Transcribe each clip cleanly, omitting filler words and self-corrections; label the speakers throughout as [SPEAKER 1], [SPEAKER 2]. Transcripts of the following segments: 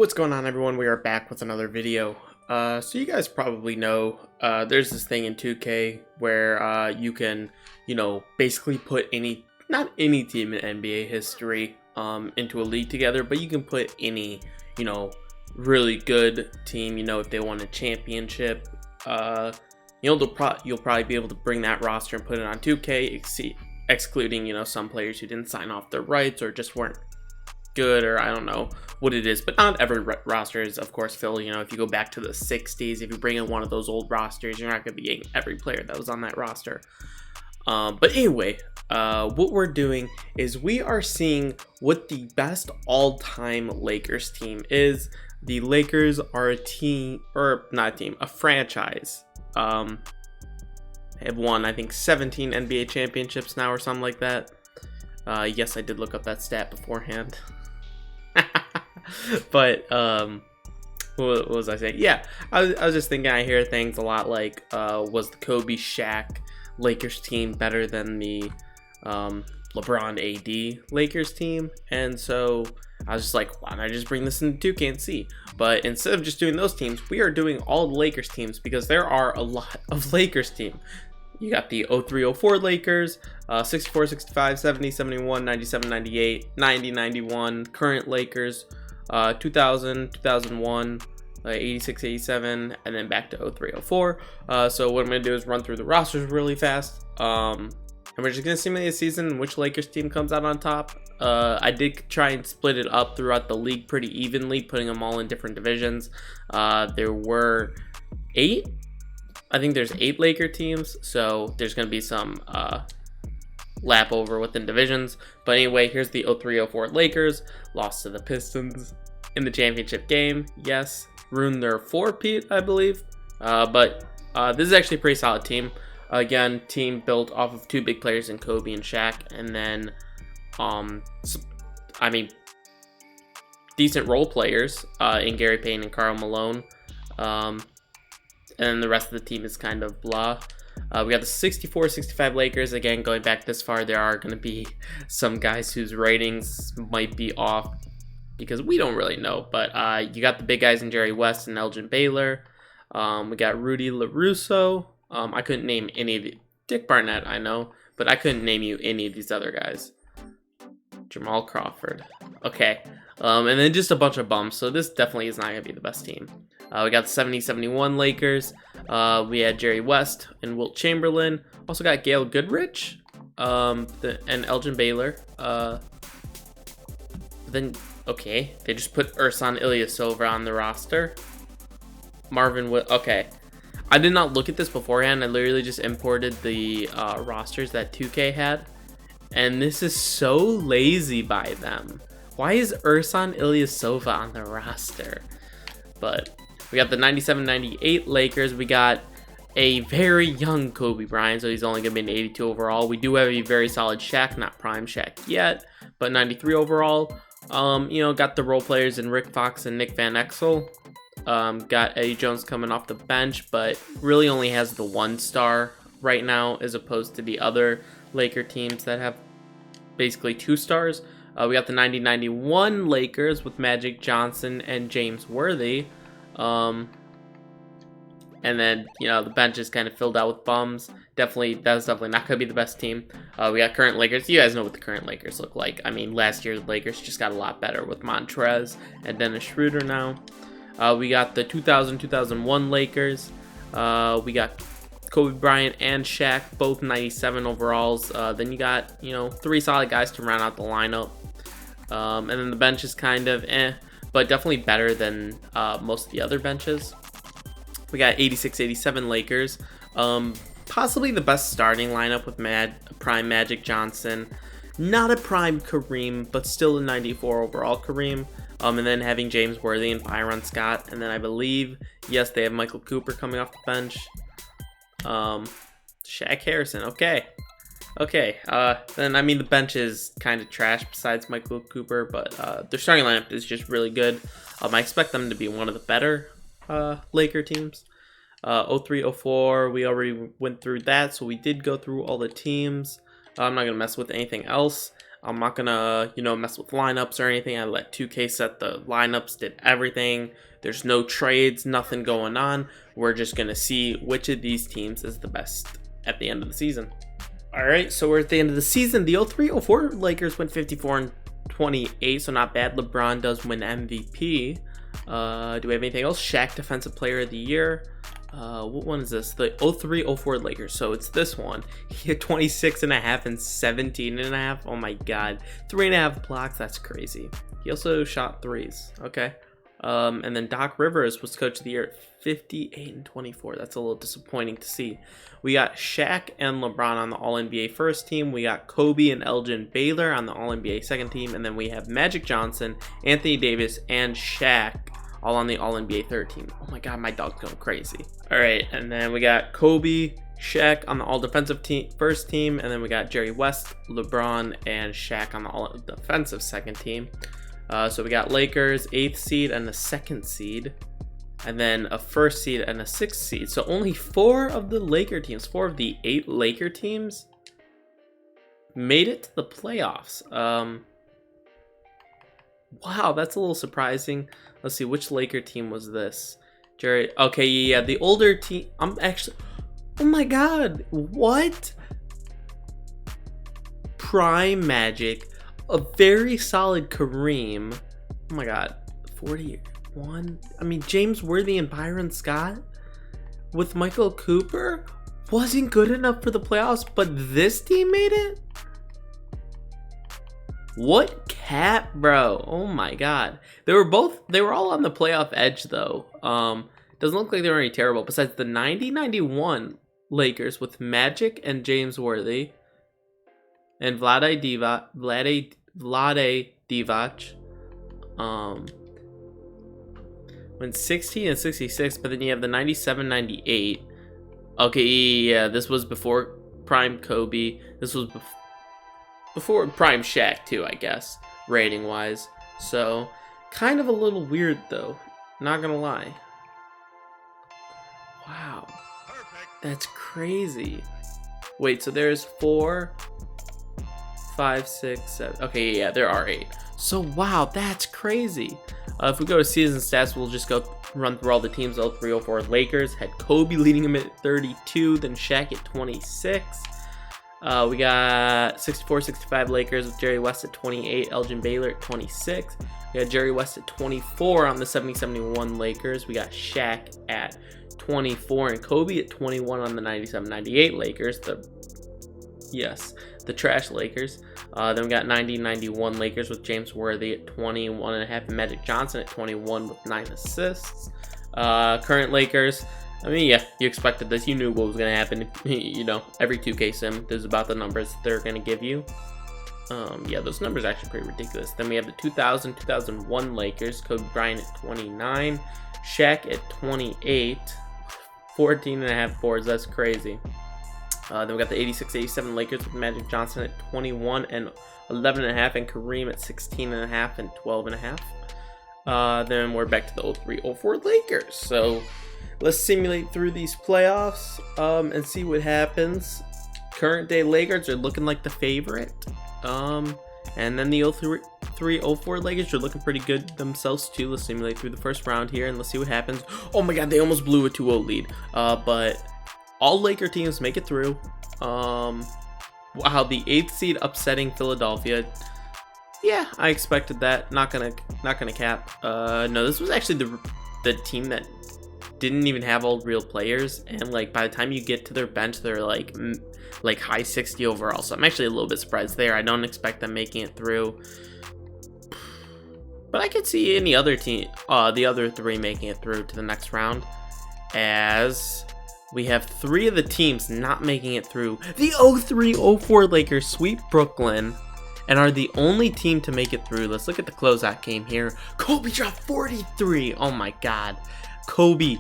[SPEAKER 1] What's going on, everyone? We are back with another video. So you guys probably know there's this thing in 2K where you can, basically put not any team in NBA history into a league together, but you can put any, really good team, if they won a championship, you'll probably be able to bring that roster and put it on 2K, excluding, some players who didn't sign off their rights or just weren't good, or I don't know what it is, but not every roster is of course filled. If you go back to the 60s, if you bring in one of those old rosters, you're not going to be getting every player that was on that roster. But anyway, what we're doing is we are seeing what the best all-time Lakers team is. The Lakers are a team, or not a team, a franchise. Have won, I think, 17 NBA championships now or something like that. Yes, I did look up that stat beforehand. But what was I saying? Yeah, I was just thinking, I hear things a lot like, was the Kobe Shaq Lakers team better than the LeBron AD Lakers team? And so I was just like, why don't I just bring this into 2K and see? But instead of just doing those teams, we are doing all the Lakers teams because there are a lot of Lakers teams. You got the 03-04 Lakers, 64, 65, 70, 71, 97, 98, 90, 91, current Lakers, 2000, 2001, 86, 87, and then back to 03-04. So what I'm going to do is run through the rosters really fast. And we're just going to simulate a season in which Lakers team comes out on top. I did try and split it up throughout the league pretty evenly, putting them all in different divisions. There were 8. I think there's 8 Laker teams, so there's going to be some lap over within divisions. But anyway, here's the 03-04 Lakers. Lost to the Pistons in the championship game. Yes, ruined their 4-peat, I believe. But this is actually a pretty solid team. Again, team built off of 2 big players in Kobe and Shaq. And then, decent role players in Gary Payton and Karl Malone. And the rest of the team is kind of blah. We got the 64-65 Lakers. Again, going back this far, there are going to be some guys whose ratings might be off because we don't really know. But you got the big guys in Jerry West and Elgin Baylor. We got Rudy LaRusso. I couldn't name any of the... Dick Barnett, I know. But I couldn't name you any of these other guys. Jamal Crawford. Okay. And then just a bunch of bums. So this definitely is not going to be the best team. We got the 70-71 Lakers. We had Jerry West and Wilt Chamberlain. Also got Gail Goodrich and Elgin Baylor. Then, okay, they just put Ersan Ilyasova on the roster. Marvin Wood. Okay. I did not look at this beforehand. I literally just imported the rosters that 2K had. And this is so lazy by them. Why is Ersan Ilyasova on the roster? But we got the 97-98 Lakers. We got a very young Kobe Bryant, so he's only going to be an 82 overall. We do have a very solid Shaq, not prime Shaq yet, but 93 overall. Got the role players in Rick Fox and Nick Van Exel. Got Eddie Jones coming off the bench, but really only has the 1 star right now, as opposed to the other Laker teams that have basically 2 stars. We got the 90-91 Lakers with Magic Johnson and James Worthy. And then, the bench is kind of filled out with bums. That's definitely not going to be the best team. We got current Lakers. You guys know what the current Lakers look like. I mean, last year's Lakers just got a lot better with Montrez and Dennis Schroeder now. We got the 2000-2001 Lakers. We got Kobe Bryant and Shaq, both 97 overalls. Then you got, 3 solid guys to round out the lineup. And then the bench is kind of but definitely better than most of the other benches. We got 86-87 Lakers. Possibly the best starting lineup with prime Magic Johnson. Not a prime Kareem, but still a 94 overall Kareem. And then having James Worthy and Byron Scott. And then I believe, yes, they have Michael Cooper coming off the bench. Shaq Harrison, okay. Then the bench is kind of trash besides Michael Cooper, but their starting lineup is just really good. I expect them to be one of the better Laker teams. 03-04, we already went through that, so we did go through all the teams. I'm not going to mess with anything else. I'm not gonna, mess with lineups or anything. I let 2K set the lineups, did everything. There's no trades, nothing going on. We're just gonna see which of these teams is the best at the end of the season. All right, so we're at the end of the season. The 03-04 Lakers went 54-28, so not bad. LeBron does win MVP. Do we have anything else? Shaq Defensive Player of the Year. What one is this? The 03-04 Lakers. So it's this one. He hit 26.5 and 17.5. Oh my god. 3.5 blocks. That's crazy. He also shot threes. Okay. And then Doc Rivers was Coach of the Year at 58-24. That's a little disappointing to see. We got Shaq and LeBron on the All-NBA first team. We got Kobe and Elgin Baylor on the All-NBA second team. And then we have Magic Johnson, Anthony Davis, and Shaq all on the All-NBA third team. Oh my god, my dog's going crazy. All right, and then we got Kobe, Shaq on the All-Defensive first team. And then we got Jerry West, LeBron, and Shaq on the All-Defensive second team. So we got Lakers, 8th seed and a 2nd seed. And then a 1st seed and a 6th seed. So only 4 of the Laker teams, 4 of the 8 Laker teams made it to the playoffs. Wow, that's a little surprising. Let's see, which Laker team was this? Jerry. Okay, yeah, the older team. I'm actually. Oh my god, what? Prime Magic. A very solid Kareem. Oh my god, 41. I mean, James Worthy and Byron Scott with Michael Cooper wasn't good enough for the playoffs, but this team made it? What cap, bro? Oh my god. They were all on the playoff edge though. Doesn't look like they were any terrible besides the 90-91 Lakers with Magic and James Worthy and Vlade Divac. Went 16-66, but then you have the 97-98. Okay, yeah, this was before Prime Kobe. This was before Prime Shaq too, I guess, rating wise. So kind of a little weird though, not gonna lie. Wow, that's crazy. Wait, so there's 4, 5, 6, 7. Okay, yeah, there are 8. So wow, that's crazy. If we go to season stats, we'll just go run through all the teams. 03-04 Lakers had Kobe leading them at 32, then Shaq at 26. We got 64-65 Lakers with Jerry West at 28, Elgin Baylor at 26. We got Jerry West at 24 on the 70-71 Lakers. We got Shaq at 24 and Kobe at 21 on the 97-98 Lakers. The trash Lakers. Then we got 90-91 Lakers with James Worthy at 21.5 and Magic Johnson at 21 with 9 assists. Current Lakers. I mean, yeah, you expected this. You knew what was going to happen. Every 2K sim, this is about the numbers they're going to give you. Yeah, those numbers are actually pretty ridiculous. Then we have the 2000-2001 Lakers. Kobe Bryant at 29. Shaq at 28. 14.5 boards. That's crazy. Then we got the 86-87 Lakers with Magic Johnson at 21 and 11.5, and Kareem at 16.5 and 12.5. Then we're back to the 03-04 Lakers. So let's simulate through these playoffs and see what happens. Current day Lakers are looking like the favorite. And then the 03-04 Lakers are looking pretty good themselves too. Let's simulate through the first round here and let's see what happens. Oh my god, they almost blew a 2-0 lead. But all Laker teams make it through. Wow, the 8th seed upsetting Philadelphia. Yeah, I expected that. Not gonna cap. No, this was actually the team that didn't even have all real players, and like by the time you get to their bench, they're like high 60 overall. So I'm actually a little bit surprised there. I don't expect them making it through, but I could see any other team, the other 3 making it through to the next round, as we have 3 of the teams not making it through. The 03-04 Lakers sweep Brooklyn and are the only team to make it through. Let's look at the closeout game here. Kobe dropped 43. Oh my god. Kobe,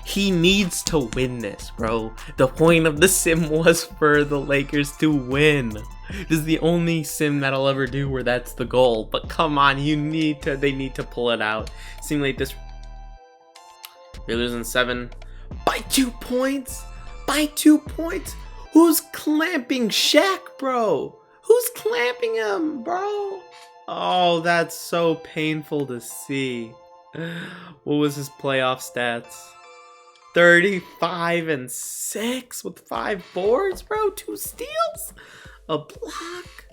[SPEAKER 1] he needs to win this, bro. The point of the sim was for the Lakers to win. This is the only sim that I'll ever do where that's the goal. But come on, they need to pull it out. Simulate this. You're losing 7 by 2 points. By 2 points. Who's clamping Shaq, bro? Who's clamping him, bro? Oh, that's so painful to see. What was his playoff stats? 35 and 6 with 5 boards, bro. 2 steals, a block.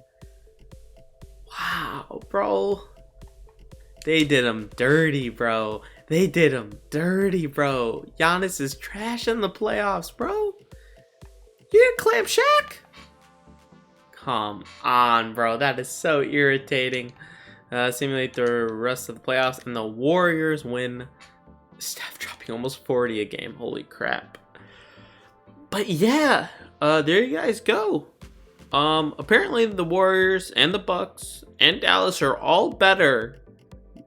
[SPEAKER 1] Wow, bro. They did him dirty, bro. They did him dirty, bro. Giannis is trash in the playoffs, bro. You didn't clamp Shaq? Come on, bro. That is so irritating. Simulate the rest of the playoffs, and the Warriors win. Steph dropping almost 40 a game. Holy crap. But yeah, there you guys go. Apparently the Warriors and the Bucks and Dallas are all better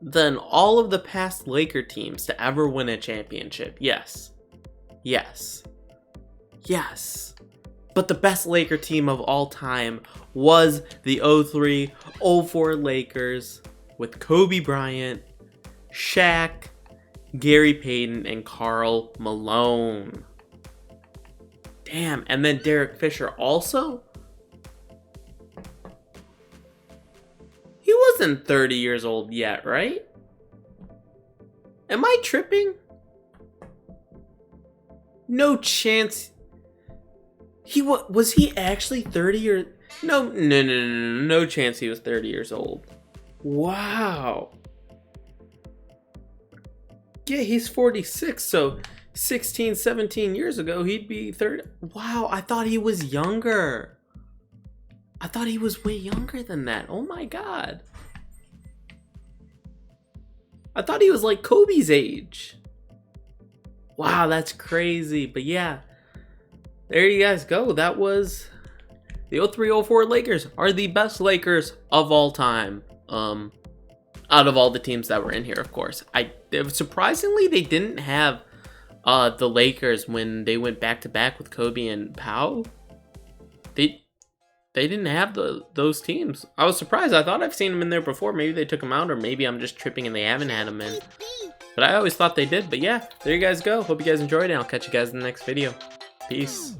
[SPEAKER 1] than all of the past Laker teams to ever win a championship. Yes. Yes. Yes. But the best Laker team of all time was the 03-04 Lakers with Kobe Bryant, Shaq, Gary Payton, and Karl Malone. Damn, and then Derek Fisher also? He wasn't 30 years old yet, right? Am I tripping? No chance. Was he actually 30 or no chance he was 30 years old. Wow. Yeah, he's 46, so 16, 17 years ago he'd be 30. Wow, I thought he was younger. I thought he was way younger than that. Oh my god. I thought he was like Kobe's age. Wow, that's crazy. But yeah, there you guys go. That was the 03-04 Lakers are the best Lakers of all time. Out of all the teams that were in here, of course. Surprisingly, they didn't have the Lakers when they went back to back with Kobe and Pau. They didn't have those teams. I was surprised. I thought I've seen them in there before. Maybe they took them out, or maybe I'm just tripping and they haven't had them in. But I always thought they did. But yeah, there you guys go. Hope you guys enjoyed it. I'll catch you guys in the next video. Peace.